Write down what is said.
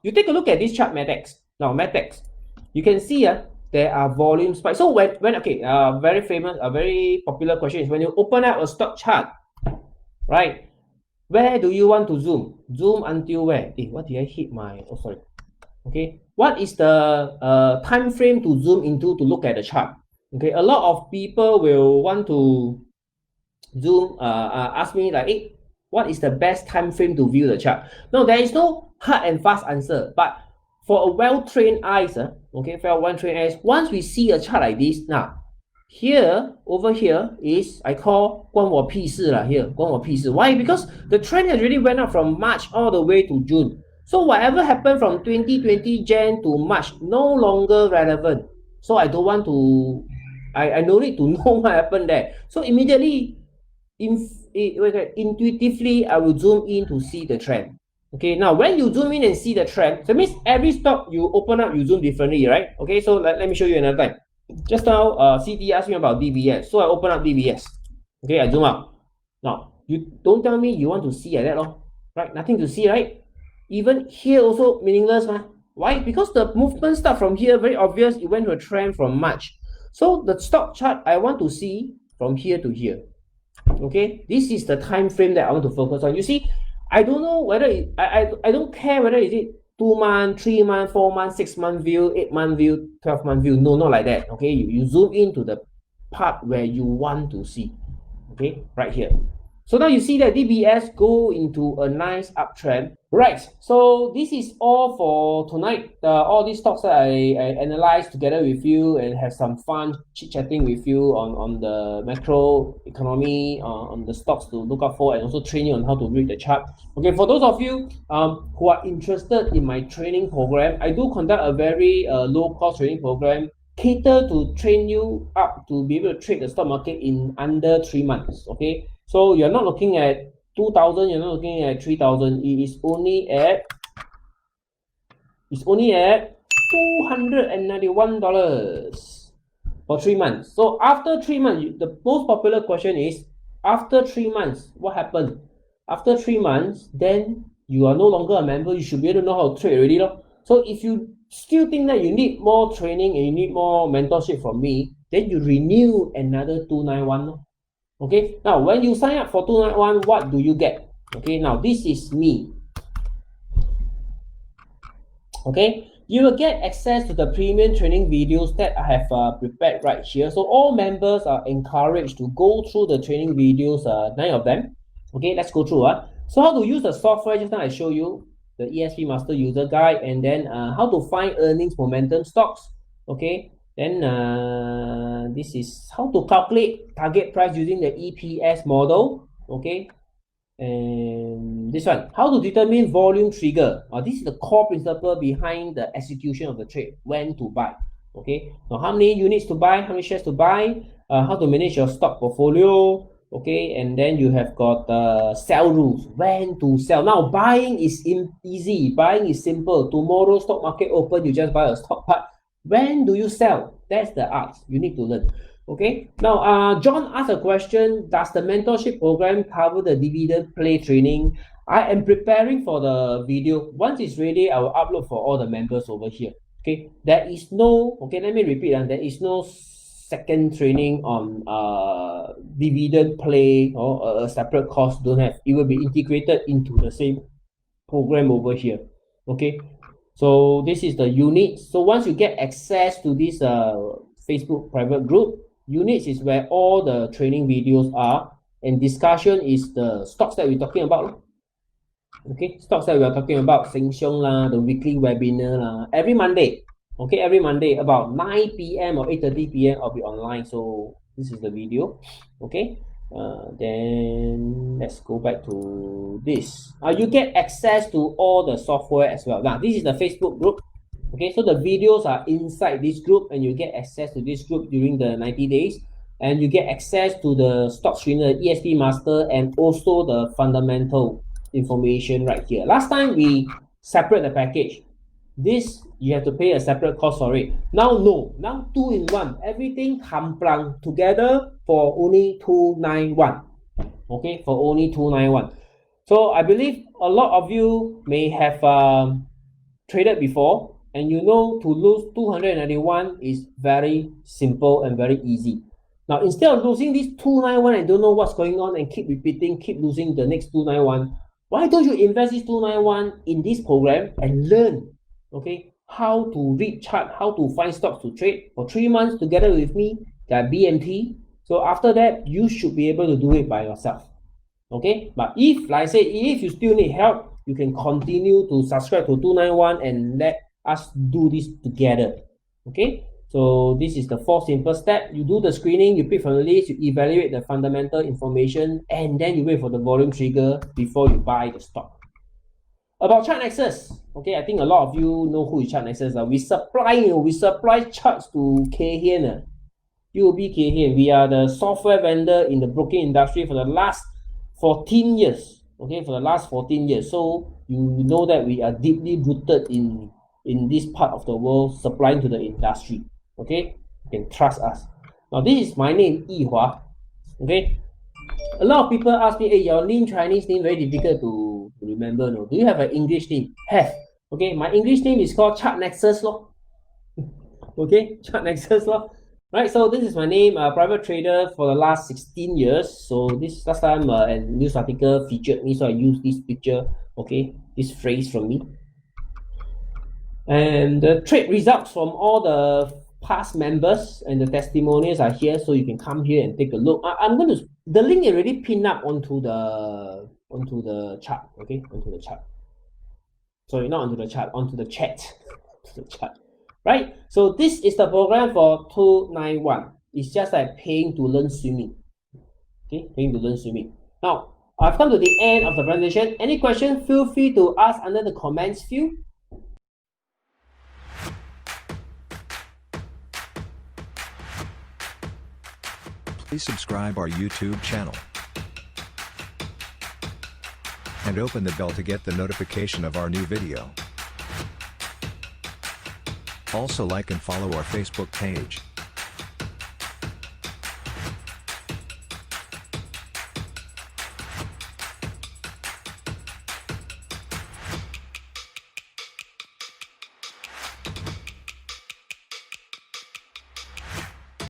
you take a look at this chart, MATEX. Now, MATEX, you can see there are volume spikes. So very famous, a very popular question is when you open up a stock chart, right? Where do you want to zoom? Zoom until where? What did I hit my? Oh, sorry. Okay, what is the time frame to zoom into to look at the chart? Okay, a lot of people will want to zoom, ask me like, hey, what is the best time frame to view the chart? No, there is no hard and fast answer, but for a well-trained eyes, okay, for a well-trained eyes, once we see a chart like this, now, here, over here is, I call 关我屁事 lah, here, 关我屁事. Why? Because the trend has really went up from March all the way to June. So whatever happened from 2020 Jan to March, no longer relevant. So I don't want to, I no need to know what happened there. So immediately, intuitively, I will zoom in to see the trend. Okay, now when you zoom in and see the trend, that means every stock you open up, you zoom differently, right? Okay, so let me show you another time. Just now, CT asked me about DBS, so I open up DBS. Okay, I zoom out. Now, you don't tell me you want to see like that, right? Nothing to see, right? Even here also meaningless, man. Why? Because the movement start from here, very obvious. It went to a trend from March. So the stock chart I want to see from here to here. Okay, this is the time frame that I want to focus on. You see, I don't know whether I don't care whether is it 2 month, 3 month, 4 month, 6 month view, 8 month view, 12 month view. No, not like that. Okay, you zoom into the part where you want to see. Okay, right here. So now you see that DBS go into a nice uptrend. Right, so this is all for tonight. All these stocks that I analyzed together with you and have some fun chit-chatting with you on the macro economy, on the stocks to look out for, and also train you on how to read the chart. Okay, for those of you who are interested in my training program, I do conduct a very low-cost training program, cater to train you up to be able to trade the stock market in under 3 months. Okay, so you're not looking at 2,000, you're not looking at 3,000. It is only at $291 for 3 months. So after 3 months, the most popular question is, after 3 months, what happened? After 3 months, then you are no longer a member. You should be able to know how to trade already. So if you still think that you need more training and you need more mentorship from me, then you renew another 291. Okay, now when you sign up for 291, what do you get? Okay, now this is me. Okay, you will get access to the premium training videos that I have prepared right here. So all members are encouraged to go through the training videos, 9 of them. Okay, let's go through. So how to use the software, just now I show you the ESP Master User Guide, and then how to find earnings momentum stocks. Okay, then this is how to calculate target price using the EPS model. Okay, and this one, how to determine volume trigger. This is the core principle behind the execution of the trade, when to buy. Okay, now how many units to buy, how many shares to buy, how to manage your stock portfolio. Okay, and then you have got sell rules, when to sell. Now buying is easy, buying is simple. Tomorrow stock market open, you just buy a stock, but when do you sell? That's the art you need to learn. Okay, now John asked a question, does the mentorship program cover the dividend play training? I am preparing for the video. Once it's ready, I will upload for all the members over here. Okay, there is no, okay, let me repeat, there is no second training on dividend play or a separate course. Don't have. It will be integrated into the same program over here. Okay, so this is the units. So once you get access to this Facebook private group, units is where all the training videos are, and discussion is the stocks that we're talking about. Okay, stocks that we are talking about, Sheng Siong lah, the weekly webinar lah, every Monday. Okay, every Monday about 9 p.m. or 8:30 p.m. I'll be online. So this is the video. Okay, then let's go back to this. You get access to all the software as well. Now this is the Facebook group. Okay, so the videos are inside this group, and you get access to this group during the 90 days, and you get access to the stock screener, ESP Master, and also the fundamental information right here. Last time we separate the package. This you have to pay a separate cost for it. Now no, now 2 in 1, everything hamplang together for only 291. Okay, for only 291. So I believe a lot of you may have traded before, and you know to lose 291 is very simple and very easy. Now, instead of losing this 291 and don't know what's going on and keep repeating, keep losing the next 291, why don't you invest this 291 in this program and learn, okay, how to read chart, how to find stocks to trade for 3 months together with me, that BMT. So after that, you should be able to do it by yourself. Okay, but if, like I say, if you still need help, you can continue to subscribe to 291 and let us do this together. Okay, so this is the 4 simple step. You do the screening, you pick from the list, you evaluate the fundamental information, and then you wait for the volume trigger before you buy the stock. About ChartNexus, okay, I think a lot of you know who is ChartNexus. We supply charts to Keihan, UOB Keihan. We are the software vendor in the broking industry for the last 14 years. Okay, for the last 14 years. So you know that we are deeply rooted in this part of the world, supplying to the industry. Okay, you can trust us. Now, this is my name, Yihua. Okay, a lot of people ask me, hey, your name, Chinese name, very difficult to remember. No, do you have an English name? Have. Okay, my English name is called ChartNexus law. Okay, ChartNexus law. Right, so this is my name, private trader for the last 16 years. So this last time a news article featured me, so I use this picture, okay, this phrase from me. And the trade results from all the past members and the testimonials are here, so you can come here and take a look. I'm going to, the link already pinned up onto the chart, okay, onto the chart. Sorry, not onto the chart, onto the chat, to the chat. Right, so this is the program for 291. It's just like paying to learn swimming. Okay, paying to learn swimming. Now, I've come to the end of the presentation. Any questions, feel free to ask under the comments field. Please subscribe our YouTube channel and open the bell to get the notification of our new video. Also like and follow our Facebook page.